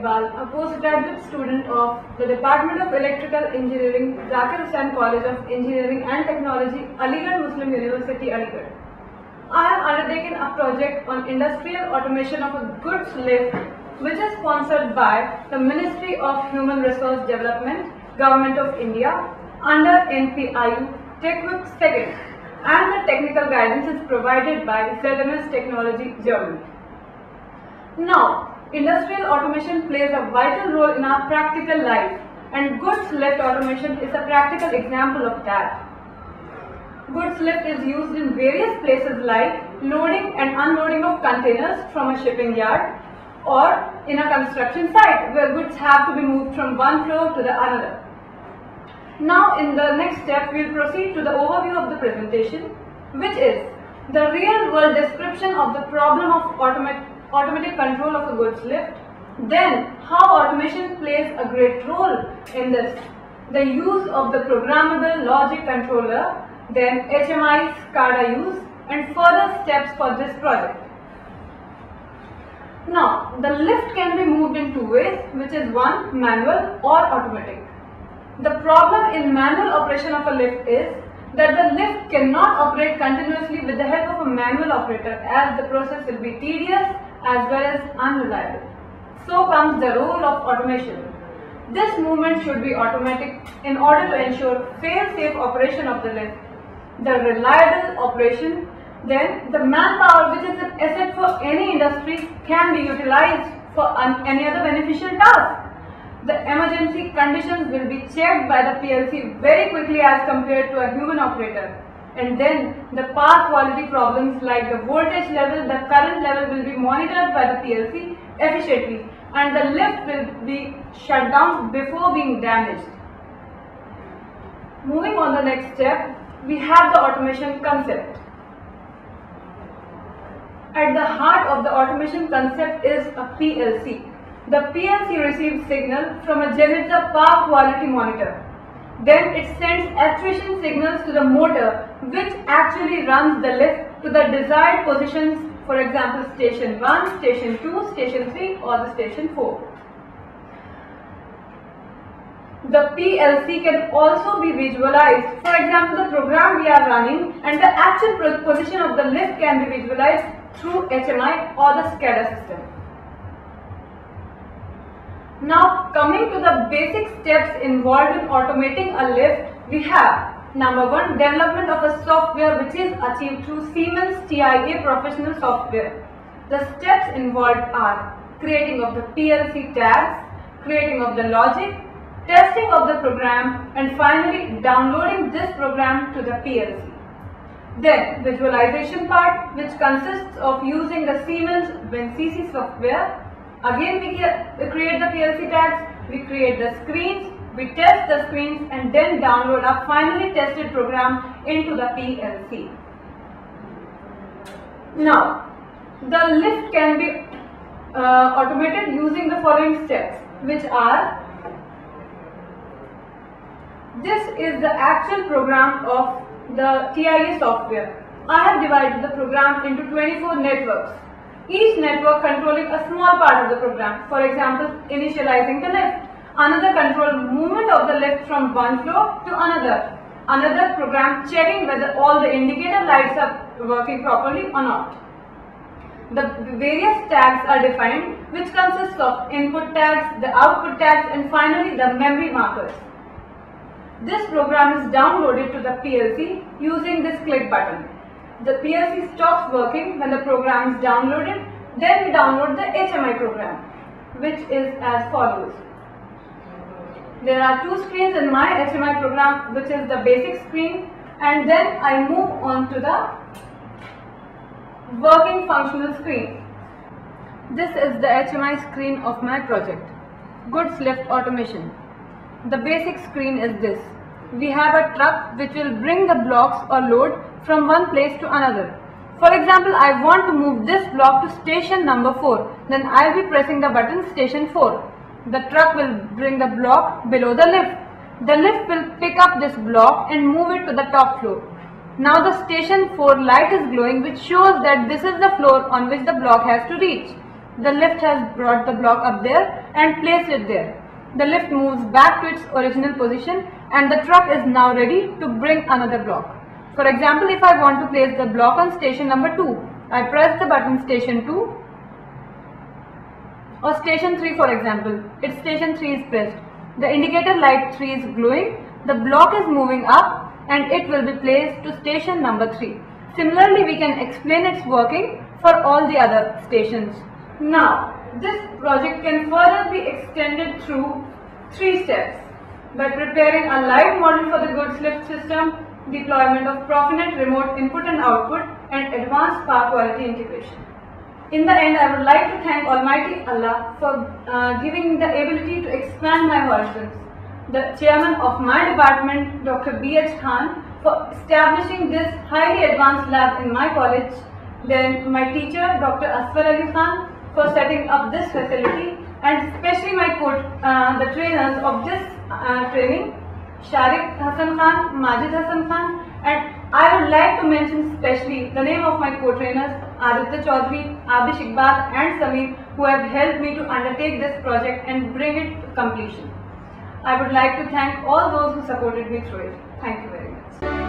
Iqbal, a postgraduate student of the Department of Electrical Engineering, Zakir Hussain College of Engineering and Technology, Aligarh Muslim University, Aligarh. I have undertaken a project on industrial automation of a goods lift, which is sponsored by the Ministry of Human Resource Development, Government of India, under NPIU TechWorks 2nd, and the technical guidance is provided by ZMS Technology, Germany. Now, industrial automation plays a vital role in our practical life, and goods lift automation is a practical example of that. Goods lift is used in various places like loading and unloading of containers from a shipping yard, or in a construction site where goods have to be moved from one floor to the another. Now in the next step we will proceed to the overview of the presentation, which is the real world description of the problem of automatic control of a goods lift, then how automation plays a great role in this, the use of the programmable logic controller, then HMI SCADA use, and further steps for this project. Now, the lift can be moved in two ways, which is one, manual or automatic. The problem in manual operation of a lift is that the lift cannot operate continuously with the help of a manual operator, as the process will be tedious as well as unreliable. So comes the role of automation. This movement should be automatic in order to ensure fail-safe operation of the lift, the reliable operation. Then the manpower, which is an asset for any industry, can be utilized for any other beneficial task. The emergency conditions will be checked by the PLC very quickly as compared to a human operator. And then the power quality problems like the voltage level, the current level will be monitored by the PLC efficiently, and the lift will be shut down before being damaged. Moving on the next step, we have the automation concept. At the heart of the automation concept is a PLC. The PLC receives signal from a Genitza power quality monitor. Then it sends actuation signals to the motor, which actually runs the lift to the desired positions, for example station 1, station 2, station 3 or the station 4. The PLC can also be visualized. For example, the program we are running and the actual position of the lift can be visualized through HMI or the SCADA system. Now coming to the basic steps involved in automating a lift, we have number 1, development of a software which is achieved through Siemens TIA professional software. The steps involved are creating of the PLC tags, creating of the logic, testing of the program, and finally downloading this program to the PLC. Then visualization part, which consists of using the Siemens WinCC software. Again we create the PLC tags, we create the screens, we test the screens, and then download a finally tested program into the PLC. Now the lift can be automated using the following steps, which are: this is the actual program of the TIA software. I have divided the program into 24 networks, each network controlling a small part of the program. For example, initializing the lift, another control movement of the lift from one floor to another program checking whether all the indicator lights are working properly or not. The various tags are defined, which consists of input tags, the output tags, and finally the memory markers. This program is downloaded to the PLC using this click button. The PLC stops working when the program is downloaded. Then we download the HMI program, which is as follows. There are two screens in my HMI program, which is the basic screen, and then I move on to the working functional screen. This is the HMI screen of my project, goods lift automation. The basic screen is this. We have a truck which will bring the blocks or load from one place to another. For example, I want to move this block to station number 4. Then I will be pressing the button station 4. The truck will bring the block below the lift. The lift will pick up this block and move it to the top floor. Now the station 4 light is glowing, which shows that this is the floor on which the block has to reach. the lift has brought the block up there and placed it there. The lift moves back to its original position and the truck is now ready to bring another block. For example, if I want to place the block on station number 2, I press the button station 2 or station 3 for example. Its station 3 is pressed. The indicator light 3 is glowing, the block is moving up and it will be placed to station number 3. Similarly, we can explain its working for all the other stations. Now, this project can further be extended through 3 steps. By preparing a live model for the goods lift system, deployment of Profinet remote input and output, and advanced power quality integration. In the end, I would like to thank Almighty Allah for giving me the ability to expand my horizons, the chairman of my department, Dr. B.H. Khan, for establishing this highly advanced lab in my college, then my teacher, Dr. Asfar Ali Khan, for setting up this facility, and especially my the trainers of this training, Sharik Hassan Khan, Majid Hassan Khan, and I would like to mention specially the name of my co-trainers, Aditya Chaudhary, Abish Iqbal and Sameer, who have helped me to undertake this project and bring it to completion. I would like to thank all those who supported me through it. Thank you very much.